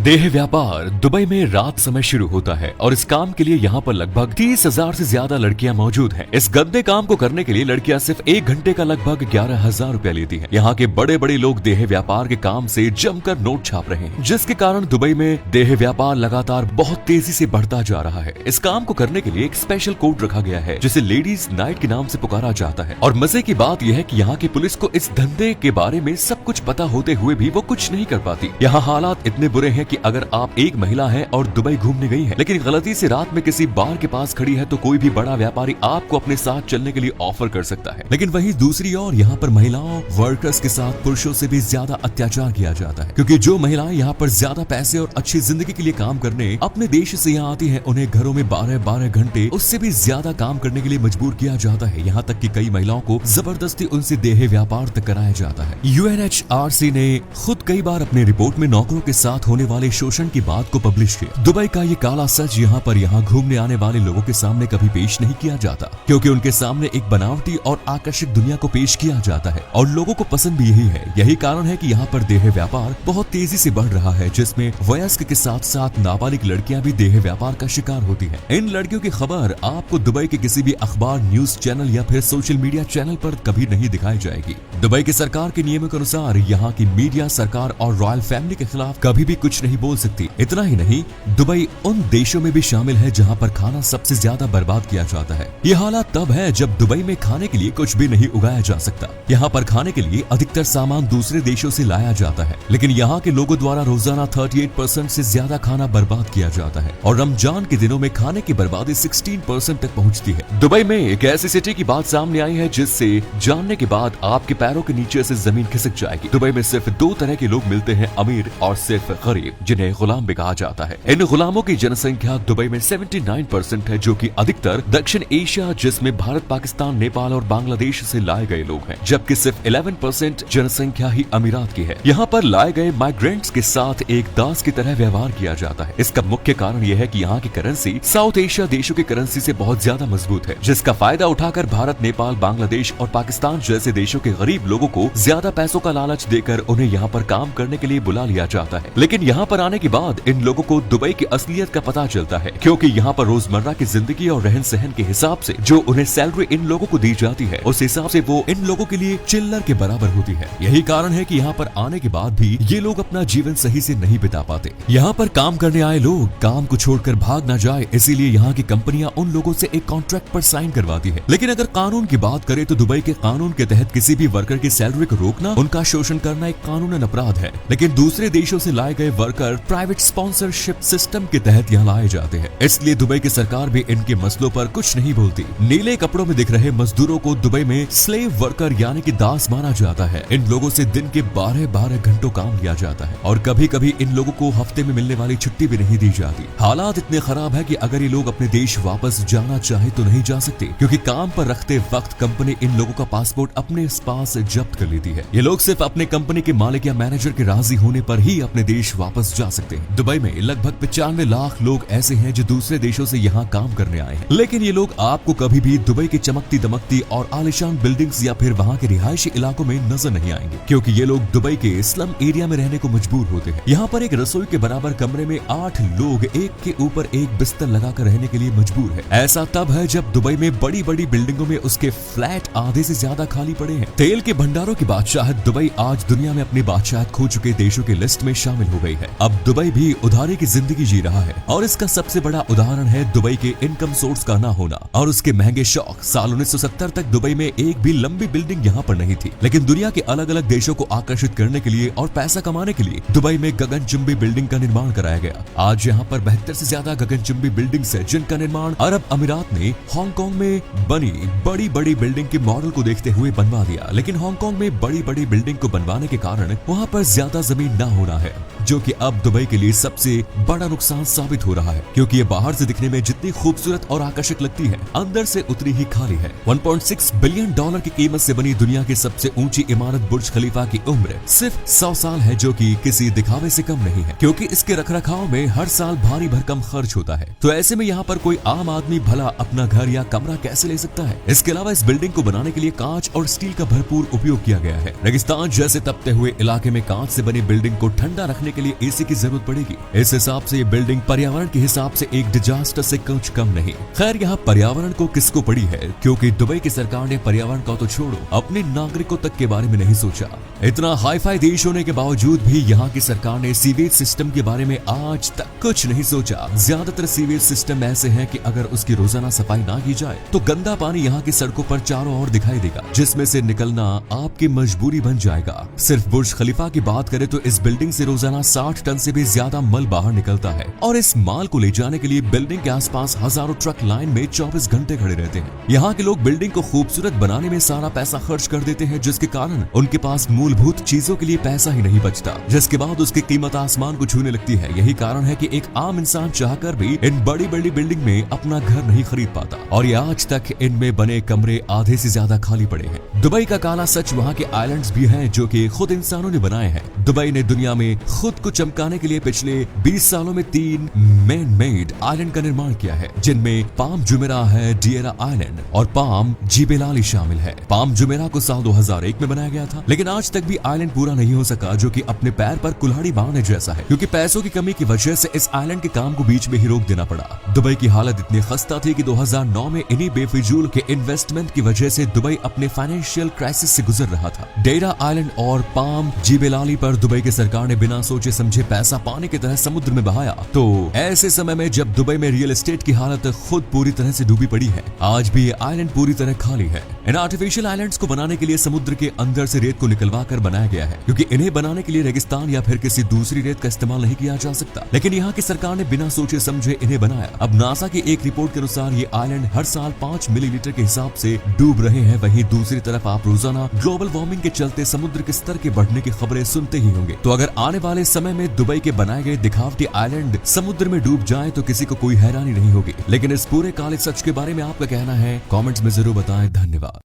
देह व्यापार दुबई में रात समय शुरू होता है और इस काम के लिए यहाँ पर लगभग 30,000 से ज्यादा लड़कियां मौजूद हैं। इस गंदे काम को करने के लिए लड़कियां सिर्फ 1 घंटे का लगभग 11,000 रुपया लेती हैं। यहाँ के बड़े बड़े लोग देह व्यापार के काम से जमकर नोट छाप रहे हैं, जिसके कारण दुबई में देह व्यापार लगातार बहुत तेजी से बढ़ता जा रहा है। इस काम को करने के लिए एक स्पेशल कोड रखा गया है, जिसे लेडीज नाइट के नाम से पुकारा जाता है। और मजे की बात यह है कि यहाँ की पुलिस को इस धंधे के बारे में सब कुछ पता होते हुए भी वो कुछ नहीं कर पाती। यहाँ हालात इतने बुरे हैं कि अगर आप एक महिला हैं और दुबई घूमने गई हैं, लेकिन गलती से रात में किसी बार के पास खड़ी है, तो कोई भी बड़ा व्यापारी आपको अपने साथ चलने के लिए ऑफर कर सकता है। लेकिन वहीं दूसरी ओर यहाँ पर महिलाओं वर्कर्स के साथ पुरुषों से भी ज्यादा अत्याचार किया जाता है, क्योंकि जो महिलाएं यहाँ पर ज्यादा पैसे और अच्छी जिंदगी के लिए काम करने अपने देश से यहाँ आती है, उन्हें घरों में 12-12 घंटे उससे भी ज्यादा काम करने के लिए मजबूर किया जाता है। यहाँ तक कि कई महिलाओं को जबरदस्ती उनसे देह व्यापार तक कराया जाता है। UNHRC ने खुद कई बार अपने रिपोर्ट में नौकरों के साथ होने वाले शोषण की बात को पब्लिश किया। दुबई का ये काला सच यहाँ घूमने आने वाले लोगों के सामने कभी पेश नहीं किया जाता, क्योंकि उनके सामने एक बनावटी और आकर्षक दुनिया को पेश किया जाता है और लोगों को पसंद भी यही है। यही कारण है कि यहाँ पर देह व्यापार बहुत तेजी से बढ़ रहा है, जिसमें वयस्क के साथ साथ नाबालिग लड़कियां भी देह व्यापार का शिकार होती हैं। इन लड़कियों की खबर आपको दुबई के किसी भी अखबार, न्यूज चैनल या फिर सोशल मीडिया चैनल पर कभी नहीं दिखाई जाएगी। दुबई की सरकार के नियमों के अनुसार यहाँ की मीडिया सरकार और रॉयल फैमिली के खिलाफ कभी भी कुछ नहीं बोल सकती। इतना ही नहीं, दुबई उन देशों में भी शामिल है जहाँ पर खाना सबसे ज्यादा बर्बाद किया जाता है। ये हालात तब है जब दुबई में खाने के लिए कुछ भी नहीं उगाया जा सकता। यहाँ पर खाने के लिए अधिकतर सामान दूसरे देशों से लाया जाता है, लेकिन यहाँ के लोगों द्वारा रोजाना 38% से ज्यादा खाना बर्बाद किया जाता है और रमजान के दिनों में खाने की बर्बादी 16% तक पहुँचती है। दुबई में एक ऐसी सिटी की बात सामने आई है जिससे जानने के बाद आपके पैरों के नीचे से जमीन खिसक जाएगी। दुबई में सिर्फ 2 तरह के लोग मिलते हैं, अमीर और सिर्फ गरीब, जिन्हें गुलाम भी कहा जाता है। इन गुलामों की जनसंख्या दुबई में 79% है, जो कि अधिकतर दक्षिण एशिया, जिसमें भारत, पाकिस्तान, नेपाल और बांग्लादेश से लाए गए लोग हैं, जबकि सिर्फ 11% जनसंख्या ही अमीरात की है। यहाँ पर लाए गए माइग्रेंट्स के साथ एक दास की तरह व्यवहार किया जाता है। इसका मुख्य कारण यह है कि यहाँ की करेंसी साउथ एशिया देशों की करेंसी से बहुत ज्यादा मजबूत है, जिसका फायदा उठाकर भारत, नेपाल, बांग्लादेश और पाकिस्तान जैसे देशों के गरीब लोगों को ज्यादा पैसों का लालच देकर उन्हें यहाँ पर काम करने के लिए बुला लिया जाता है। लेकिन यहाँ पर आने के बाद इन लोगों को दुबई की असलियत का पता चलता है, क्योंकि यहाँ पर रोजमर्रा की जिंदगी और रहन सहन के हिसाब से जो उन्हें सैलरी इन लोगों को दी जाती है, उस हिसाब से वो इन लोगों के लिए चिल्लर के बराबर होती है। यही कारण है कि यहाँ पर आने के बाद भी ये लोग अपना जीवन सही से नहीं बिता पाते। यहाँ पर काम करने आए लोग काम को छोड़कर भाग न जाए, इसीलिए यहाँ की कंपनियां उन लोगों से एक कॉन्ट्रैक्ट पर साइन करवाती है। लेकिन अगर कानून की बात करें तो दुबई के कानून के तहत किसी भी वर्कर की सैलरी को रोकना, उनका शोषण करना एक कानूनन अपराध है। लेकिन दूसरे देशों से लाए गए वर्कर प्राइवेट स्पॉन्सरशिप सिस्टम के तहत यहाँ लाए जाते हैं, इसलिए दुबई की सरकार भी इनके मसलों पर कुछ नहीं बोलती। नीले कपड़ों में दिख रहे मजदूरों को दुबई में स्लेव वर्कर यानी कि दास माना जाता है। इन लोगों से दिन के 12-12 घंटों काम लिया जाता है और कभी कभी इन लोगों को हफ्ते में मिलने वाली छुट्टी भी नहीं दी जाती। हालात इतने खराब है कि अगर ये लोग अपने देश वापस जाना चाहे तो नहीं जा सकते, क्योंकि काम पर रखते वक्त कंपनी इन लोगों का पासपोर्ट अपने पास जब्त कर लेती है। ये लोग सिर्फ अपने कंपनी के मालिक या मैनेजर के राजी होने पर ही अपने देश वापस जा सकते हैं। दुबई में लगभग 95 लाख लोग ऐसे हैं जो दूसरे देशों से यहाँ काम करने आए हैं, लेकिन ये लोग आपको कभी भी दुबई की चमकती दमकती और आलिशान बिल्डिंग्स या फिर वहाँ के रिहायशी इलाकों में नजर नहीं आएंगे, क्योंकि ये लोग दुबई के स्लम एरिया में रहने को मजबूर होते हैं। यहाँ पर एक रसोई के बराबर कमरे में 8 लोग एक के ऊपर एक बिस्तर लगाकर रहने के लिए मजबूर है। ऐसा तब है जब दुबई में बड़ी बड़ी बिल्डिंगों में उसके फ्लैट आधे से ज्यादा खाली पड़े हैं। तेल के भंडारों की बादशाहत दुबई आज दुनिया में अपनी बादशाहत खो चुके देशों की लिस्ट में शामिल हो गई है। अब दुबई भी उधारी की जिंदगी जी रहा है और इसका सबसे बड़ा उदाहरण है दुबई के इनकम सोर्स का ना होना और उसके महंगे शौक। साल 1970 तक दुबई में एक भी लंबी बिल्डिंग यहाँ पर नहीं थी, लेकिन दुनिया के अलग अलग देशों को आकर्षित करने के लिए और पैसा कमाने के लिए दुबई में गगनचुंबी बिल्डिंग का निर्माण कराया गया। आज यहाँ पर 72 से ज्यादा गगनचुंबी बिल्डिंग्स है, जिनका निर्माण अरब अमीरात ने हांगकांग में बनी बड़ी बड़ी बिल्डिंग के मॉडल को देखते हुए बनवा दिया। लेकिन हांगकांग में बड़ी बड़ी बिल्डिंग को बनवाने के कारण वहाँ पर ज्यादा जमीन न होना है, जो कि अब दुबई के लिए सबसे बड़ा नुकसान साबित हो रहा है, क्योंकि ये बाहर से दिखने में जितनी खूबसूरत और आकर्षक लगती है, अंदर से उतनी ही खाली है। 1.6 बिलियन डॉलर की कीमत से बनी दुनिया की सबसे ऊंची इमारत बुर्ज खलीफा की उम्र सिर्फ 100 साल है, जो कि किसी दिखावे से कम नहीं है, क्योंकि इसके रखरखाव में हर साल भारी भरकम खर्च होता है। तो ऐसे में यहाँ पर कोई आम आदमी भला अपना घर या कमरा कैसे ले सकता है? इसके अलावा इस बिल्डिंग को बनाने के लिए कांच और स्टील का भरपूर उपयोग किया गया है। रेगिस्तान जैसे तपते हुए इलाके में कांच से बनी बिल्डिंग को ठंडा रखने के लिए एसी की जरूरत पड़ेगी। इस हिसाब से ये बिल्डिंग पर्यावरण के हिसाब से एक डिजास्टर से कुछ कम नहीं। खैर यहाँ पर्यावरण को किसको पड़ी है, क्योंकि दुबई की सरकार ने पर्यावरण को तो छोड़ो अपने नागरिकों तक के बारे में नहीं सोचा। इतना हाईफाई देश होने के बावजूद भी यहाँ की सरकार ने सीवेज सिस्टम के बारे में आज तक कुछ नहीं सोचा। ज्यादातर सीवेज सिस्टम ऐसे हैं कि अगर उसकी रोजाना सफाई ना की जाए तो गंदा पानी यहाँ की सड़कों पर चारों ओर दिखाई देगा, जिसमें से निकलना आपकी मजबूरी बन जाएगा। सिर्फ बुर्ज खलीफा की बात करें तो इस बिल्डिंग से रोजाना 60 टन से भी ज्यादा मल बाहर निकलता है और इस माल को ले जाने के लिए बिल्डिंग के आसपास हजारों ट्रक लाइन में 24 घंटे खड़े रहते हैं। यहाँ के लोग बिल्डिंग को खूबसूरत बनाने में सारा पैसा खर्च कर देते हैं, जिसके कारण उनके पास मूलभूत चीजों के लिए पैसा ही नहीं बचता, जिसके बाद उसकी कीमत आसमान को छूने लगती है। यही कारण है कि एक आम इंसान चाहकर भी इन बड़ी बड़ी बिल्डिंग में अपना घर नहीं खरीद पाता और ये आज तक इनमें बने कमरे आधे से ज्यादा खाली पड़े हैं। दुबई का काला सच वहाँ के आइलैंड्स भी हैं जो कि खुद इंसानों ने बनाए हैं। दुबई ने दुनिया में खुद को चमकाने के लिए पिछले 20 सालों में 3 मैन मेड आइलैंड का निर्माण किया है, जिनमें पाम जुमेरा है, डिएरा आइलैंड और पाम जिबेलाली शामिल है। पाम जुमेरा को साल 2001 में बनाया गया था, लेकिन आज तक भी आइलैंड पूरा नहीं हो सका, जो कि अपने पैर पर कुल्हाड़ी बांधने जैसा है, क्योंकि पैसों की कमी की वजह से इस आइलैंड के काम को बीच में ही रोक देना पड़ा। दुबई की हालत इतनी खस्ता थी कि 2009 में इन्हीं बेफिजूल के इन्वेस्टमेंट की वजह से दुबई अपने फाइनेंशियल क्राइसिस से गुजर रहा था। डेरा आइलैंड और पाम जिबेलाली पर दुबई की सरकार ने बिना सोचे समझे पैसा पानी की तरह समुद्र में बहाया। तो ऐसे समय में जब दुबई में रियल एस्टेट की हालत खुद पूरी तरह से डूबी पड़ी है, आज भी ये आइलैंड पूरी तरह खाली है। इन आर्टिफिशियल आइलैंड्स को बनाने के लिए समुद्र के अंदर से रेत को निकलवा कर बनाया गया है, क्योंकि इन्हें बनाने के लिए रेगिस्तान या फिर किसी दूसरी रेत का इस्तेमाल नहीं किया जा सकता। लेकिन यहाँ की सरकार ने बिना सोचे समझे इन्हें बनाया। अब नासा की एक रिपोर्ट के अनुसार ये आइलैंड हर साल 5 मिलीलीटर के हिसाब से डूब रहे हैं। वहीं दूसरी तरफ आप रोजाना ग्लोबल वार्मिंग के चलते समुद्र के स्तर के बढ़ने की खबरें सुनते ही होंगे। तो अगर आने वाले समय में दुबई के बनाए गए दिखावटी आइलैंड समुद्र में डूब जाए तो किसी को कोई हैरानी नहीं होगी। लेकिन इस पूरे काले सच के बारे में आपका कहना है, कमेंट्स में जरूर बताएं। धन्यवाद।